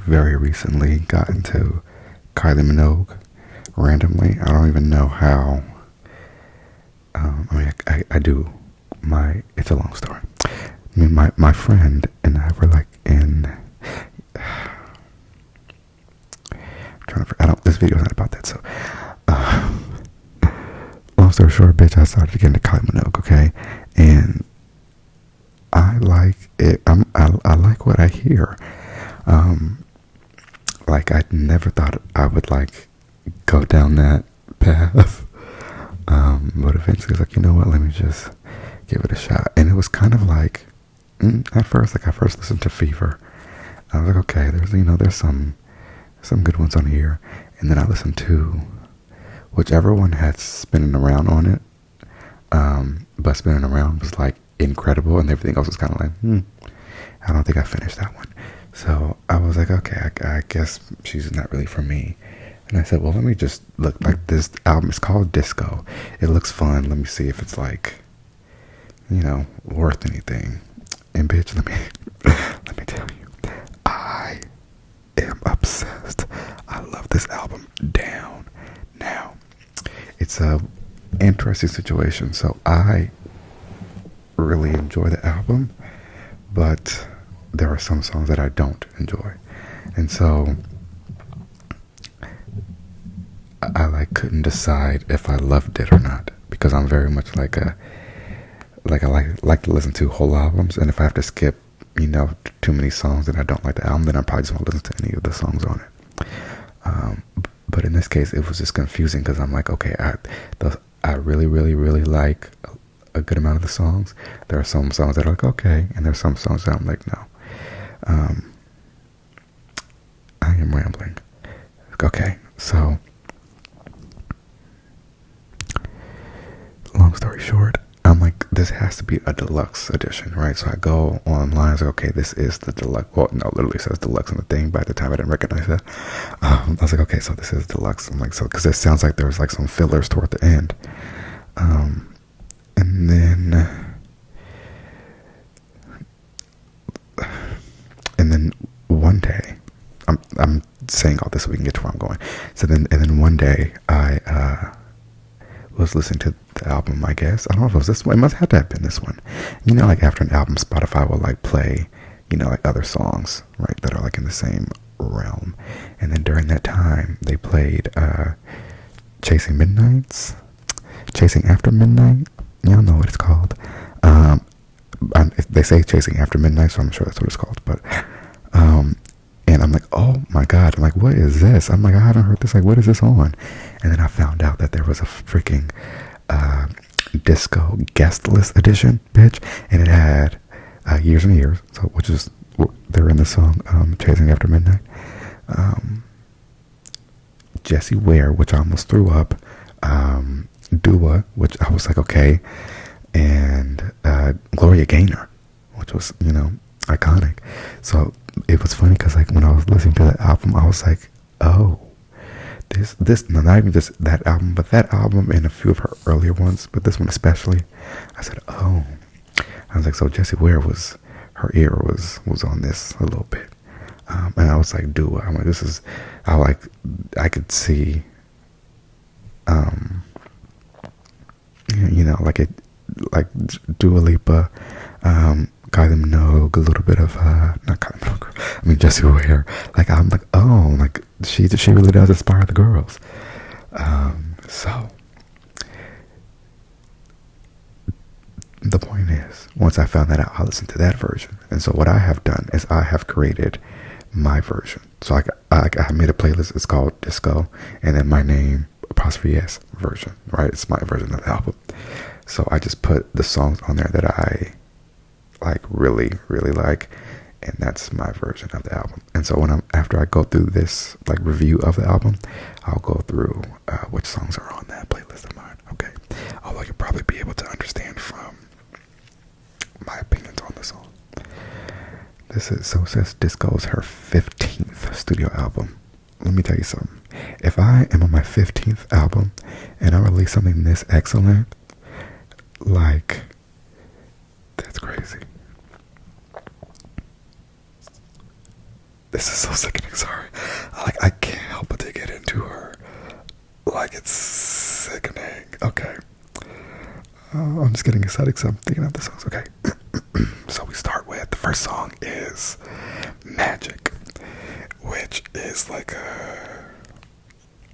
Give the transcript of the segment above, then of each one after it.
very recently got into Kylie Minogue randomly. I don't even know how. I do. It's a long story. I mean, my friend and I were like in. This video's not about that, so. Long story short, bitch, I started to get into Kylie Minogue, okay? And I like it. I like what I hear. Like, I never thought I would, like, go down that path. But eventually I was like, you know what, let me just give it a shot. And it was kind of like, at first, I first listened to Fever. I was like, okay, there's some good ones on here. And then I listened to whichever one had Spinning Around on it. But Spinning Around was like incredible, and everything else was kind of like, I don't think I finished that one. So I was like, okay, I guess she's not really for me. And I said, well, let me just look. Like, this album is called Disco. It looks fun. Let me see if it's like, worth anything. And bitch, let me tell you, I am obsessed. I love this album down. Now, it's a interesting situation. So I really enjoy the album, but there are some songs that I don't enjoy. And so I couldn't decide if I loved it or not, because I'm very much like I like to listen to whole albums, and if I have to skip too many songs and I don't like the album, then I probably just won't listen to any of the songs on it. But in this case, it was just confusing, because I'm like, okay, I really, really, really like a good amount of the songs. There are some songs that are like, okay, and there's some songs that I'm like, no. I am rambling. Okay, so long story short, I'm like, this has to be a deluxe edition, right? So I go online, I was like, okay, this is the deluxe. Well, no, it literally says deluxe on the thing, but at the time I didn't recognize that. I was like, okay, so this is deluxe. I'm like, so, because it sounds like there was like some fillers toward the end. And then one day, I'm saying all this so we can get to where I'm going. And then one day I was listening to the album, I guess. I don't know if it was this one. It must have to have been this one. Like after an album, Spotify will like play, like other songs, right, that are like in the same realm. And then during that time, they played Chasing After Midnight. Y'all know what it's called. They say Chasing After Midnight, so I'm sure that's what it's called. But and I'm like, oh my God. I'm like, what is this? I'm like, I haven't heard this. Like, what is this on? And then I found out that there was a freaking disco guest list edition, bitch. And it had Years and Years, so which is, they're in the song Chasing After Midnight. Jessie Ware, which I almost threw up. Dua, which I was like, okay. And Gloria Gaynor, which was, iconic. So it was funny because like when I was listening to the album, I was like, oh, this not even just that album, but that album and a few of her earlier ones, but this one especially. I said, oh. I was like, so Jessie Ware her ear was on this a little bit. And I was like, Dua. I'm like, I could see like Dua Lipa, Kylie Minogue, a little bit of not Kylie Minogue, I mean Jessie Ware. Like, I'm like, oh, like she really does inspire the girls. So the point is, once I found that out, I listened to that version. And so what I have done is I have created my version. So I made a playlist. It's called Disco, and then my name 'S version, right? It's my version of the album. So I just put the songs on there that I like, really, really like, and that's my version of the album. And so after I go through this like review of the album, I'll go through which songs are on that playlist of mine. Okay, although you'll probably be able to understand from my opinions on the song. It says Disco is her 15th studio album. Let me tell you something. If I am on my 15th album and I release something this excellent, like, that's crazy. This is so sickening. Sorry. I can't help but to get into her. Like, it's sickening. Okay. I'm just getting excited because I'm thinking of the songs. Okay. So we start with the first song is Magic, which is like a.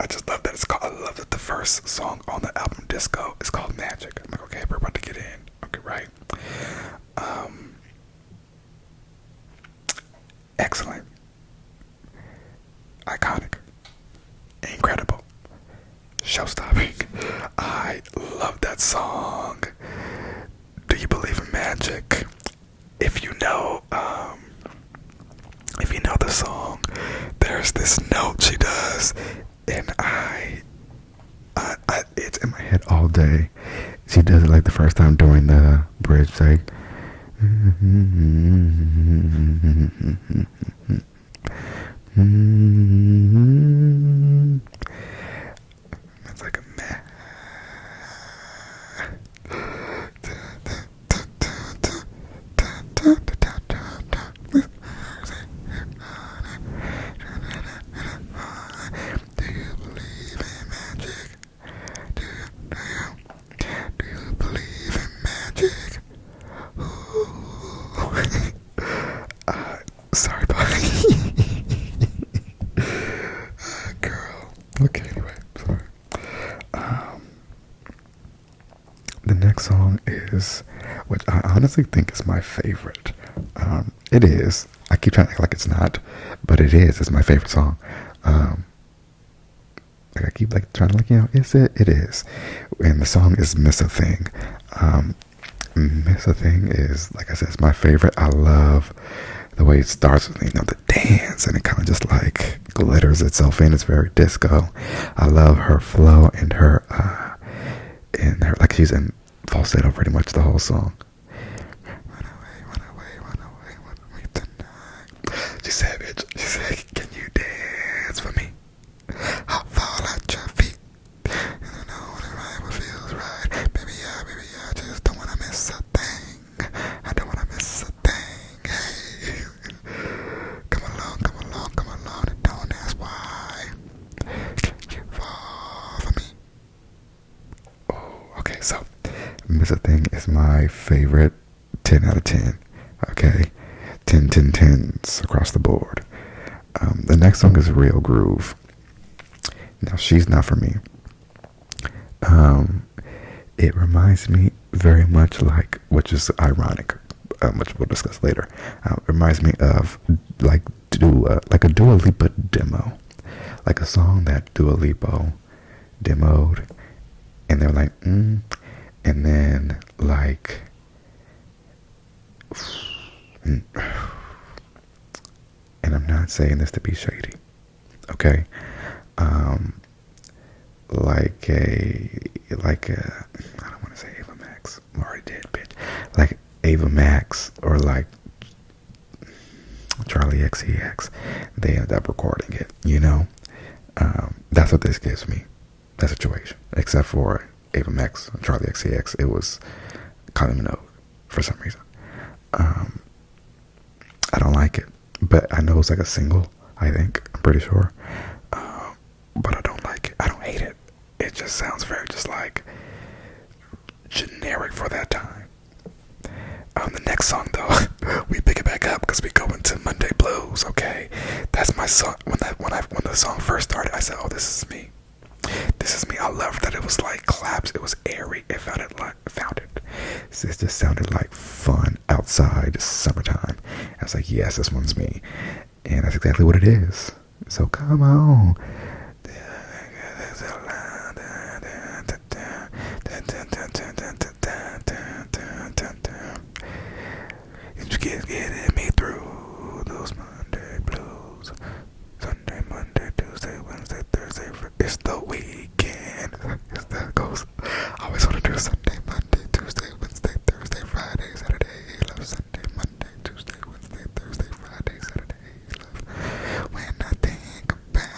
I just love that it's called. I love that the first song on the album Disco is called Magic. I'm like, okay, we're about to get in. Okay, right. Excellent. Iconic. Incredible. Show-stopping. I love that song. Do you believe in magic? If you know the song, there's this note she does, and I it's in my head all day. She does it like the first time during the bridge, like it's like a man. Sorry, buddy. Girl. Okay, anyway, sorry. The next song is, which I honestly think is my favorite. It is. I keep trying to act like it's not, but it is. It's my favorite song. Like I keep like trying to like, is it? It is. And the song is Miss a Thing. Miss a Thing is, like I said, it's my favorite. I love the way it starts with, the dance, and it kind of just like glitters itself in. It's very disco. I love her flow and her, like she's in falsetto pretty much the whole song. Run away tonight. She's savage. She said, can you dance for me? I'll fall at your feet. And I know when it right, what feels right. Baby, I just don't want to miss a thing. I don't want to miss a thing. Hey. Come along, and don't ask why. Can you fall for me? Oh, okay, so Miss a Thing is my favorite 10 out of 10. Okay, 10s across the board. The next song is Real Groove. Now, she's not for me. It reminds me very much like, which is ironic, which we'll discuss later. It reminds me of like a Dua Lipa demo, like a song that Dua Lipa demoed, and they're like, and then like, and I'm not saying this to be shady, okay? Like a, I don't want to say Ava Max. I'm already dead, bitch. Like Ava Max or like Charlie XCX. They ended up recording it, That's what this gives me. That situation. Except for Ava Max and Charlie XCX, it was Kylie Minogue for some reason. I don't like it, but I know it's like a single. I think, I'm pretty sure. But I don't like it. I don't hate it. It just sounds very just like generic for that time. The next song though, we pick it back up because we go into Monday Blues. Okay, that's my song. When the song first started, I said, "Oh, this is me. This is me." I loved that it was like claps. It was airy. It just sounded like fun outside. It's summertime. I was like, yes, this one's me, and that's exactly what it is. So come on. Getting me through those Monday blues. Sunday, Monday, Tuesday, Wednesday, Thursday. It's the weekend. Yes, that goes. I always want to do Sunday, Monday, Tuesday, Wednesday, Thursday, Friday, Saturday. Love Sunday, Monday, Tuesday, Wednesday, Thursday, Friday, Saturday. Love when I think about.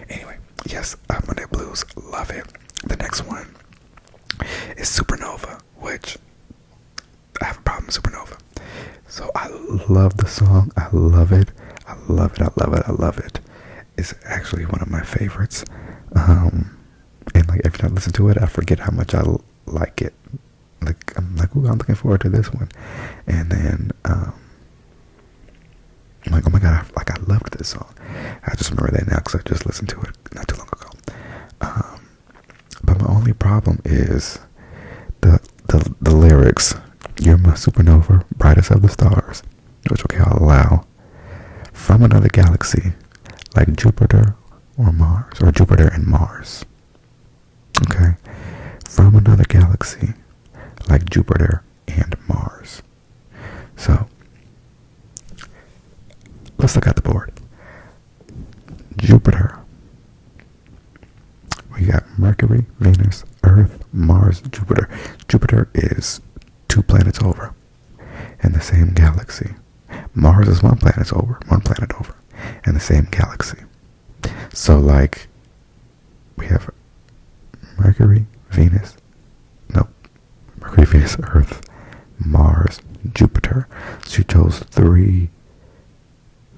Anyway, yes, Monday blues. Love it. The next one is Supernova, which I have a problem with Supernova. So I love the song. I love it. I love it. I love it. I love it. It's actually one of my favorites. And like every time I listen to it, I forget how much I like it. Like I'm like, ooh, I'm looking forward to this one. And then I'm like, oh my god, I loved this song. I just remember that now because I just listened to it not too long ago. But my only problem is the lyrics. You're my supernova, brightest of the stars, which okay, I'll allow. From another galaxy, like Jupiter or Mars, or Jupiter and Mars. Okay, from another galaxy, like Jupiter and Mars. So let's look at the board. Jupiter. We got Mercury, Venus, Earth, Mars, Jupiter. Jupiter is 2 planets over in the same galaxy. Mars is one planet over in the same galaxy. So like we have Mercury, Venus, Earth, Mars, Jupiter. So you chose 3,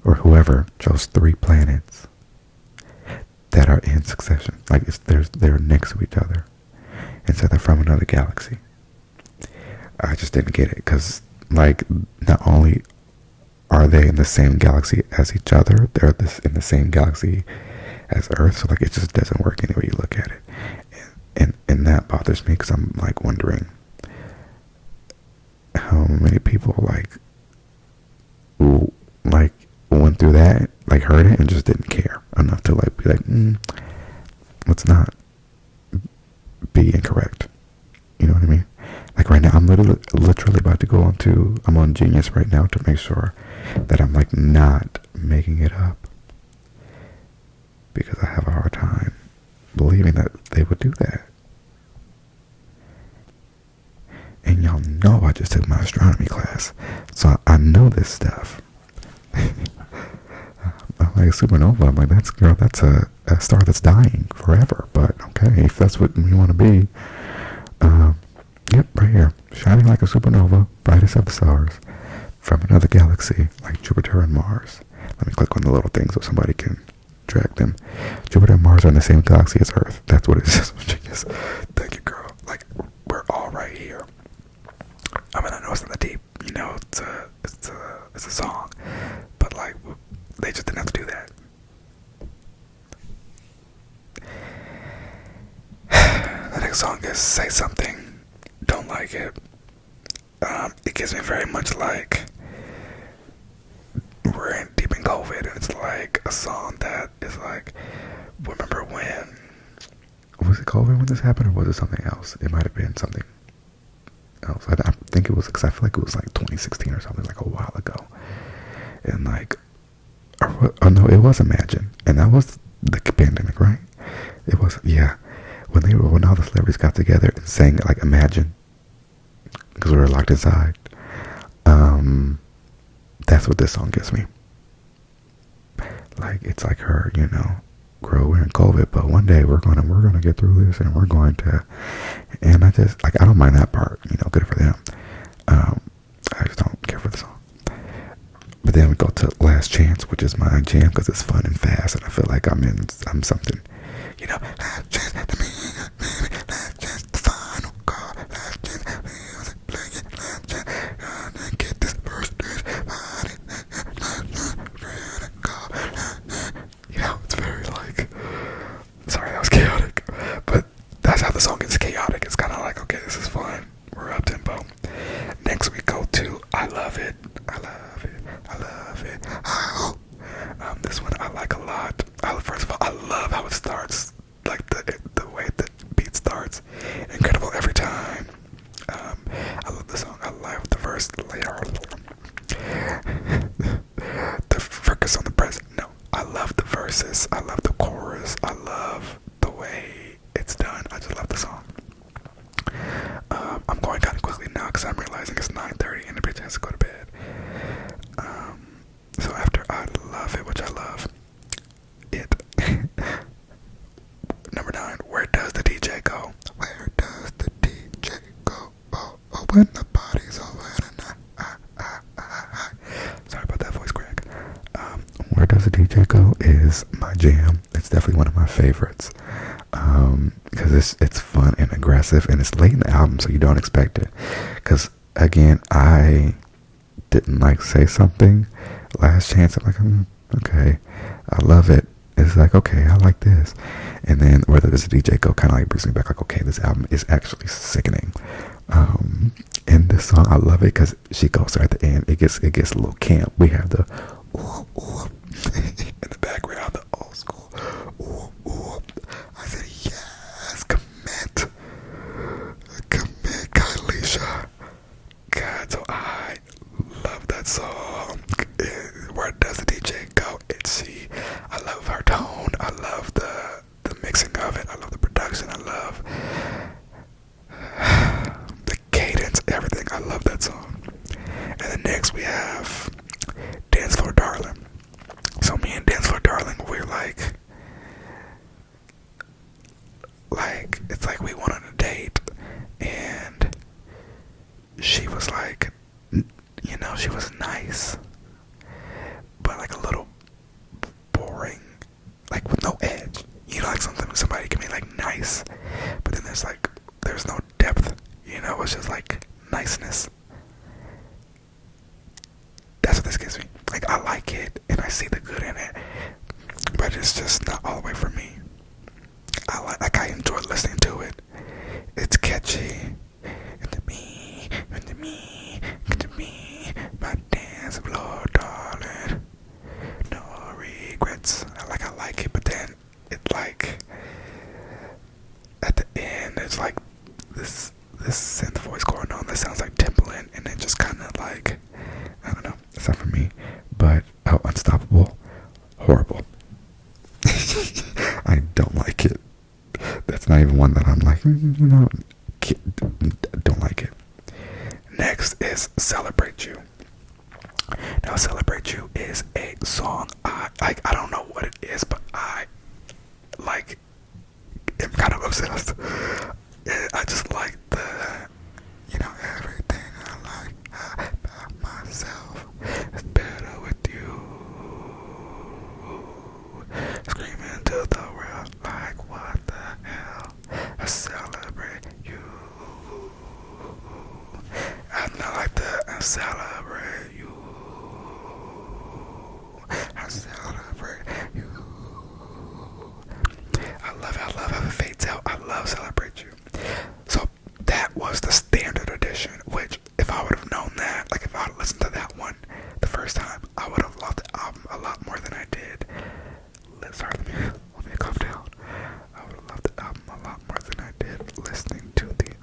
or whoever chose 3 planets that are in succession. Like they're next to each other instead of from another galaxy. I just didn't get it because like not only are they in the same galaxy as each other, they're in the same galaxy as Earth. So like it just doesn't work any way you look at it. And that bothers me because I'm like wondering how many people like went through that, like heard it and just didn't care enough to like be like, let's not be incorrect. You know what I mean? Like right now, I'm literally about to go I'm on Genius right now to make sure that I'm like not making it up, because I have a hard time believing that they would do that. And y'all know I just took my astronomy class, so I know this stuff. I'm like, supernova, I'm like, that's a star that's dying forever. But okay, if that's what you want to be, yep, right here, shining like a supernova, brightest of the stars, from another galaxy like Jupiter and Mars. Let me click on the little thing so somebody can drag them. Jupiter and Mars are in the same galaxy as Earth. That's what it says. Thank you, girl. Like, we're all right here. I mean, I know it's in the deep, you know, it's a song, but like, they just didn't have to do that. The next song is Say Something. Don't like it. It gives me very much like we're deep in COVID, and it's like a song that is like, remember when, was it COVID when this happened, or was it something else? It might have been something else. I think it was, because I feel like it was like 2016 or something, like a while ago. And like, oh no, it was Imagine, and that was the pandemic, right? It was, yeah. When all the celebrities got together and sang like Imagine, because we were locked inside. That's what this song gives me. Like, it's like her, you know, girl, we're in COVID, but one day we're gonna get through this, and we're going to. And I just like, I don't mind that part, you know, good for them. I just don't care for the song. But then we go to Last Chance, which is my jam because it's fun and fast, and I feel like I'm something, you know. Last chance to me, last chance, the final call, last chance, last chance, get this first body, you know, it's very like, sorry, that was chaotic, but that's how the song gets chaotic. It's kind of like, okay, this is fun, we're up tempo. Next we go to I Love It. This one I like a lot. First of all, I love how it starts, like the way the beat starts. Incredible every time. I love the song. I love the verse. The focus on the present. No, I love the verses. I love the chorus. I love the way it's done. I just love the song. I'm going kind of quickly now because I'm realizing it's 9:30 and the bitch has to go to bed. So after I Love It, which I love it. Number 9, where does the DJ go? Where does the DJ go? Oh, when the party's over. Sorry about that voice crack. Where jam. It's definitely one of my favorites. Because it's fun and aggressive, and it's late in the album, so you don't expect it. Because again, I didn't like Say Something, Last Chance. I'm like, okay, I love it. It's like, okay, I like this. And then Whether There's a DJ Go kind of like brings me back, like, okay, this album is actually sickening. And this song, I love it because she goes there at the end. It gets a little camp. We have the ooh, ooh, in the background, the old school ooh, ooh. I said, yes, commit, Kylie. God, so I love that song. Where does the DJ go? It's she. I love her tone. I love the mixing of it. I love the production. I love the cadence, everything. I love that song. And then next we have Dance Floor Darling. So me and Dance Floor Darling, we're like it's like we went on a date, and she was like, you know, she was nice, but like a little boring, like with no edge. You know, like somebody can be like nice, but then there's no depth. You know, it's just like niceness. That's what this gives me. Like, I like it, and I see the good in it, but it's just not all the way for me. I enjoy listening to it. It's catchy. Into me, my dance floor, darling. No regrets. I like it, but then it like at the end, it's like this synth voice going on that sounds like Timbaland, and it just kind of like, I don't know, it's not for me. But Unstoppable, horrible. I don't like it. That's not even one that I'm like, don't like it. Next is Celebrate You. Now, Celebrate You is a song I don't know what it is, but I like, am kind of obsessed. I just like everything I like about myself is better with you. Screaming to the world like, what the hell? I celebrate you. I like that. I celebrate you. I celebrate you. I love how it fades out. I love Celebrate You. So that was the standard edition, which if I would have known that, like if I would have listened to that one the first time, I would have loved the album a lot more than I did. Sorry, let me calm down. I would have loved the album a lot more than I did listening to the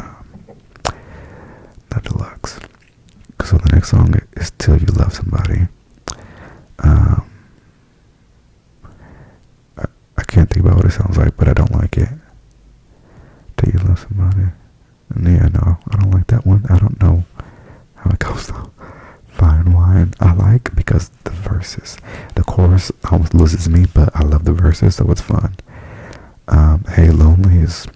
deluxe. So the next song is Till You Love Somebody. I can't think about what it sounds like, but I don't like it. Till You Love Somebody. And yeah, no, I don't like that one. I don't know how it goes though. Fine Wine, I like because the verses. The chorus almost loses me, but I love the verses, so it's fun. Hey Lonely it's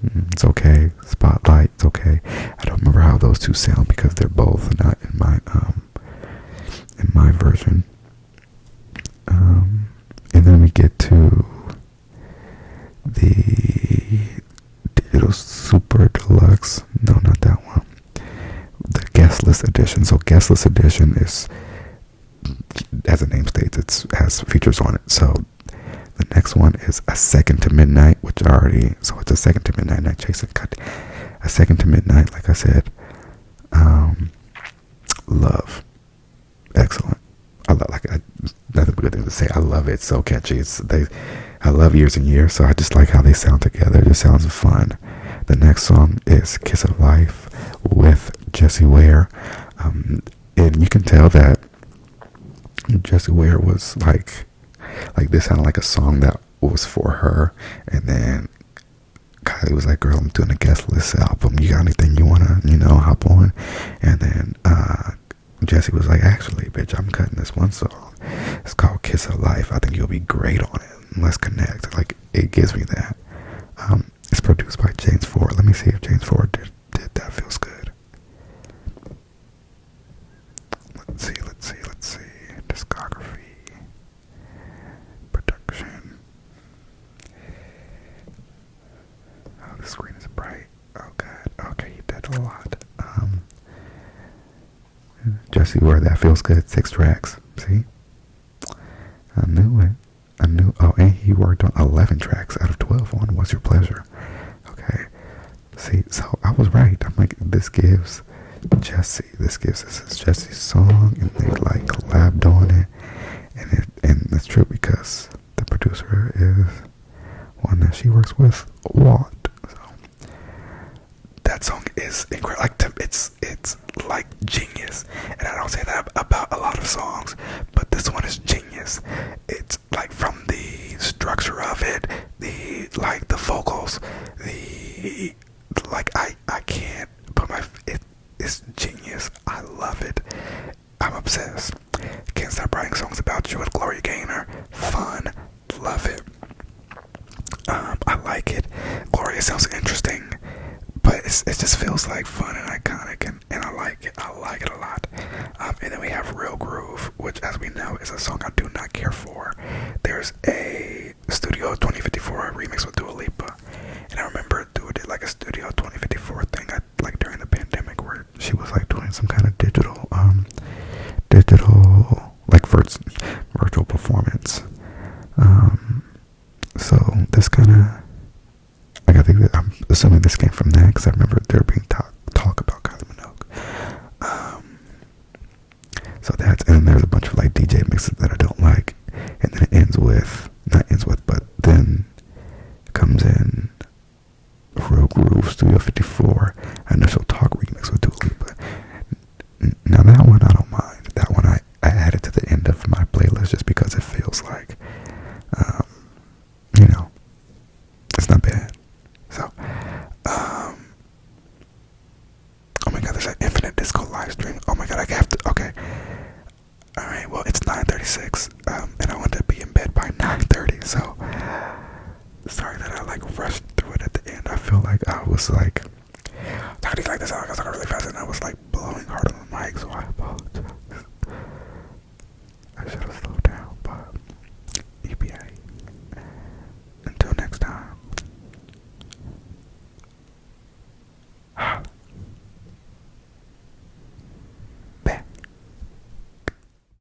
okay. Spotlight, it's okay. I don't remember how those two sound because they're both not in my version. And then we get to the Digital Super Deluxe. No, not that one. The guest list edition. So guest list edition is, as the name states, it has features on it. So the next one is A Second to Midnight, which so it's A Second to Midnight. Not Chasing Cut. A Second to Midnight, like I said. Love. Excellent. I love, nothing but good things to say. I love it. It's so catchy. I love Years and Years, so I just like how they sound together. It just sounds fun. The next song is Kiss of Life with Jessie Ware. And you can tell that Jessie Ware was like this sounded like a song that was for her. And then Kylie was like, girl, I'm doing a guest list album. You got anything you want to, hop on? And then Jessie was like, actually, bitch, I'm cutting this one song. It's called Kiss of Life. I think you'll be great on it. Let's connect. Like, it gives me that. It's produced by James Ford. Let me see if James Ford did That Feels Good. Let's see. Discography. Production. Jesse Ware, that feels good. 6 tracks. See? I knew it. Oh, and he worked on 11 tracks out of 12 on What's Your Pleasure. Okay. See, so I was right. I'm like, this is Jesse's song, and they like collabed on it. And it's true because the producer is one that she works with, Walt. So that song is incredible. Like, it's like genius. And I don't say that about a lot of songs, but this one is genius. It's like from the structure of it, the vocals, I can't put it's genius. I love it. I'm obsessed. Can't Stop Writing Songs About You with Gloria Gaynor. Fun. Love it. I like it. Gloria sounds interesting, but it just feels like fun and iconic, and I like it. I like it a lot. And then we have Real Groove, which, as we know, is a song I do not care for. There's a Studio 2054 remix with Dua Lipa, and I remember Dua did like a Studio 2054 thing like during the pandemic, where she was like doing some kind of digital like virtual performance. So this kind of, like, I think that I'm assuming this came from that, because I remember there being talk about Kylie Minogue. So that's, and then there's a bunch of like DJ mixes that I don't like, and then it but then comes in Real Groove, Studio 54, Initial Talk remix with Dua Lipa. Now that one I don't mind. That one I added to the end of my playlist just because it feels like, it's not bad. So, oh my god, there's an Infinite Disco live stream. Oh my god, I have to, okay. Alright, well, it's 9:36, and I want to be in bed by 9:30, so, sorry that I, like, rushed through it at the end. I feel like I was, like, talking like this, I was talking really fast, and I was, like, blowing hard on the mic, so I